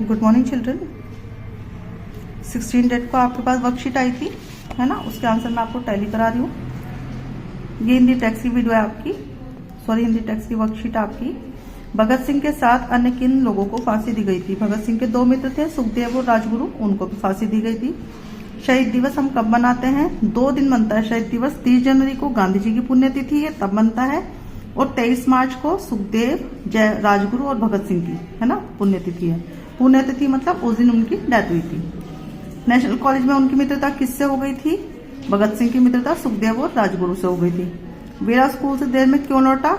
Good morning children. 16 date को आपके पास worksheet आई थी, है ना। उसके आंसर मैं आपको टैली करा रही हूँ। ये हिंदी टेक्स्ट की वीडियो है आपकी, हिंदी टेक्स्ट की वर्कशीट आपकी। भगत सिंह के साथ अन्य किन लोगों को फांसी दी गई थी? भगत सिंह के 2 मित्र थे, सुखदेव और राजगुरु, उनको भी फांसी दी गई थी। शहीद दिवस हम कब मनाते हैं? 2 दिन बनता है शहीद दिवस। 30 जनवरी को गांधी जी की पुण्यतिथि है, तब बनता है। और 23 मार्च को सुखदेव, राजगुरु और भगत सिंह की, है ना, पुण्यतिथि है। पुण्यतिथि मतलब उस दिन उनकी डेथ हुई थी। नेशनल कॉलेज में उनकी मित्रता किससे हो गई थी? भगत सिंह की मित्रता सुखदेव और राजगुरु से हो गई थी। वीरा स्कूल से देर में क्यों लौटा?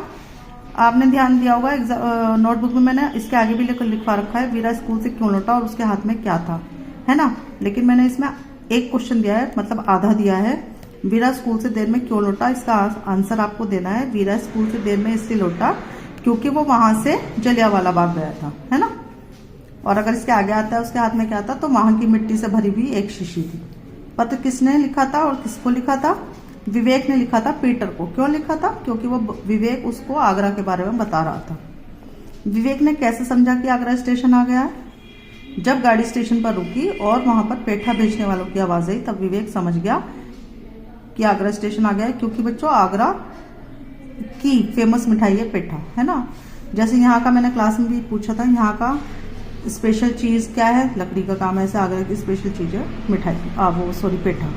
आपने ध्यान दिया होगा, नोटबुक में मैंने इसके आगे भी लिखवा रखा है, वीरा स्कूल से क्यों लौटा और उसके हाथ में क्या था, है ना। लेकिन मैंने इसमें एक क्वेश्चन दिया है, मतलब आधा दिया है। वीरा स्कूल से देर में क्यों लौटा, इसका आंसर आपको देना है। वीरा स्कूल से देर में इसलिए लौटा क्योंकि वो वहां से जलियांवाला बाग गया था, है ना। और अगर इसके आगे आता है उसके हाथ में क्या था, तो वहां की मिट्टी से भरी हुई एक शीशी थी। पत्र किसने लिखा था और किसको लिखा था? विवेक ने लिखा था पीटर को। क्यों लिखा था? क्योंकि वो विवेक उसको आगरा के बारे में बता रहा था। विवेक ने कैसे समझा कि आगरा स्टेशन आ गया है? जब गाड़ी स्टेशन पर रुकी और वहां पर पेठा बेचने वालों की आवाज आई, तब विवेक समझ गया कि आगरा स्टेशन आ गया है। क्योंकि बच्चों आगरा की फेमस मिठाई है पेठा, है ना। जैसे यहाँ का मैंने क्लास में भी पूछा था, यहाँ का स्पेशल चीज क्या है? लकड़ी का काम है, ऐसे आगरा की स्पेशल चीज है मिठाई, पेठा।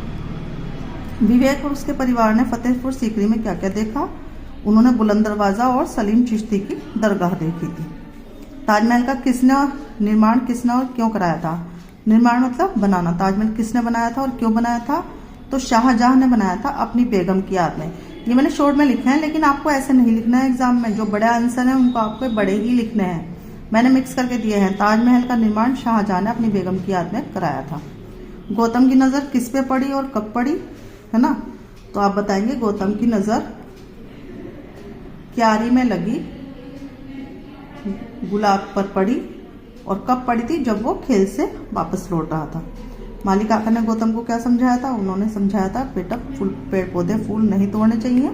विवेक और उसके परिवार ने फतेहपुर सीकरी में क्या क्या देखा? उन्होंने बुलंद दरवाजा और सलीम चिश्ती की दरगाह देखी थी। ताजमहल का निर्माण किसने और क्यों कराया था? निर्माण मतलब बनाना। ताजमहल किसने बनाया था और क्यों बनाया था? तो शाहजहां ने बनाया था अपनी बेगम की याद में। ये मैंने शॉर्ट में लिखे हैं, लेकिन आपको ऐसे नहीं लिखना है एग्जाम में। जो बड़े आंसर हैं उनको आपको बड़े ही लिखने हैं। मैंने मिक्स करके दिए हैं। ताजमहल का निर्माण शाहजहां ने अपनी बेगम की याद में कराया था। गौतम की नजर किस पे पड़ी और कब पड़ी, है ना। तो आप बताएंगे गौतम की नजर क्यारी में लगी गुलाब पर पड़ी, और कब पड़ी थी? जब वो खेल से वापस लौट रहा था। माली काका ने गौतम को क्या समझाया था? उन्होंने समझाया था बेटा पेड़ पौधे फूल नहीं तोड़ने चाहिए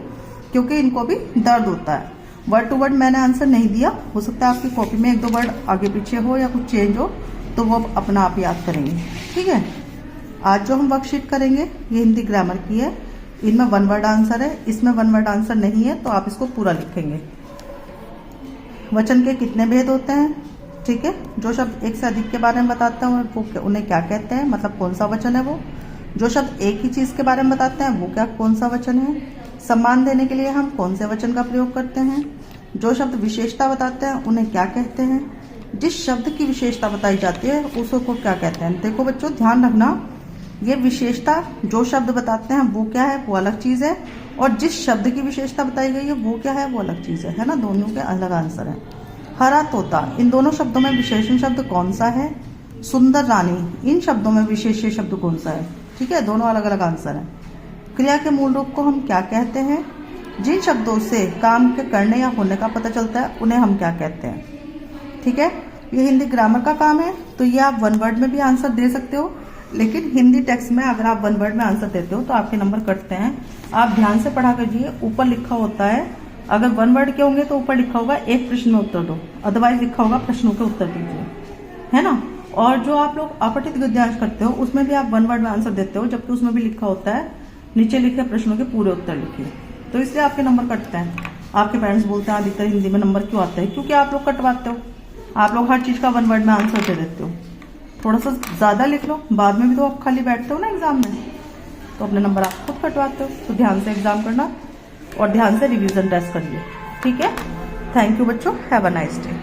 क्योंकि इनको भी दर्द होता है। वर्ड टू वर्ड मैंने आंसर नहीं दिया, हो सकता है आपकी कॉपी में 1-2 वर्ड आगे पीछे हो या कुछ चेंज हो, तो वो अपना आप याद करेंगे, ठीक है। आज जो हम वर्कशीट करेंगे ये हिंदी ग्रामर की है। इनमें 1 वर्ड आंसर है, इसमें 1 वर्ड आंसर नहीं है, तो आप इसको पूरा लिखेंगे। वचन के कितने भेद होते हैं, ठीक है। जो शब्द एक से अधिक के बारे में बताते हैं वो उन्हें क्या कहते हैं, मतलब कौन सा वचन है वो। जो शब्द एक ही चीज के बारे में बताते हैं वो कौन सा वचन है। सम्मान देने के लिए हम कौन से वचन का प्रयोग करते हैं। जो शब्द विशेषता बताते हैं उन्हें क्या कहते हैं। जिस शब्द की विशेषता बताई जाती है उसको क्या कहते हैं। देखो बच्चों ध्यान रखना, ये विशेषता जो शब्द बताते हैं वो क्या है, वो अलग चीज है, और जिस शब्द की विशेषता बताई गई है वो क्या है, वो अलग चीज है ना। दोनों के अलग आंसर है। हरा तोता, इन दोनों शब्दों में विशेषण शब्द कौन सा है? सुंदर रानी, इन शब्दों में विशेष शब्द कौन सा है? ठीक है, दोनों अलग अलग आंसर है। क्रिया के मूल रूप को हम क्या कहते हैं? जिन शब्दों से काम के करने या होने का पता चलता है उन्हें हम क्या कहते हैं, ठीक है। ये हिंदी ग्रामर का काम है, तो ये आप 1 वर्ड में भी आंसर दे सकते हो, लेकिन हिंदी टेक्स्ट में अगर आप 1 वर्ड में आंसर देते हो तो आपके नंबर कटते हैं। आप ध्यान से पढ़ा कीजिए, ऊपर लिखा होता है, अगर 1 वर्ड के होंगे तो ऊपर लिखा होगा एक प्रश्न में उत्तर दो, अदरवाइज लिखा होगा प्रश्नों के उत्तर दीजिए, है ना। और जो आप लोग अपठित गद्यांश करते हो उसमें भी आप 1 वर्ड में आंसर देते हो, जबकि उसमें भी लिखा होता है नीचे लिखे प्रश्नों के पूरे उत्तर लिखिए, तो इसलिए आपके नंबर कटते हैं। आपके पेरेंट्स बोलते हैं अधिकतर हिंदी में नंबर क्यों आते हैं? क्योंकि आप लोग कटवाते हो, आप लोग हर चीज का 1 वर्ड में आंसर दे देते हो। थोड़ा सा ज्यादा लिख लो, बाद में भी तो आप खाली बैठते हो ना एग्जाम में, तो अपने नंबर आप खुद कटवाते हो। तो ध्यान से एग्जाम करना और ध्यान से रिवीजन टेस्ट करिए, ठीक है। थैंक यू बच्चों, हैव अ नाइस डे।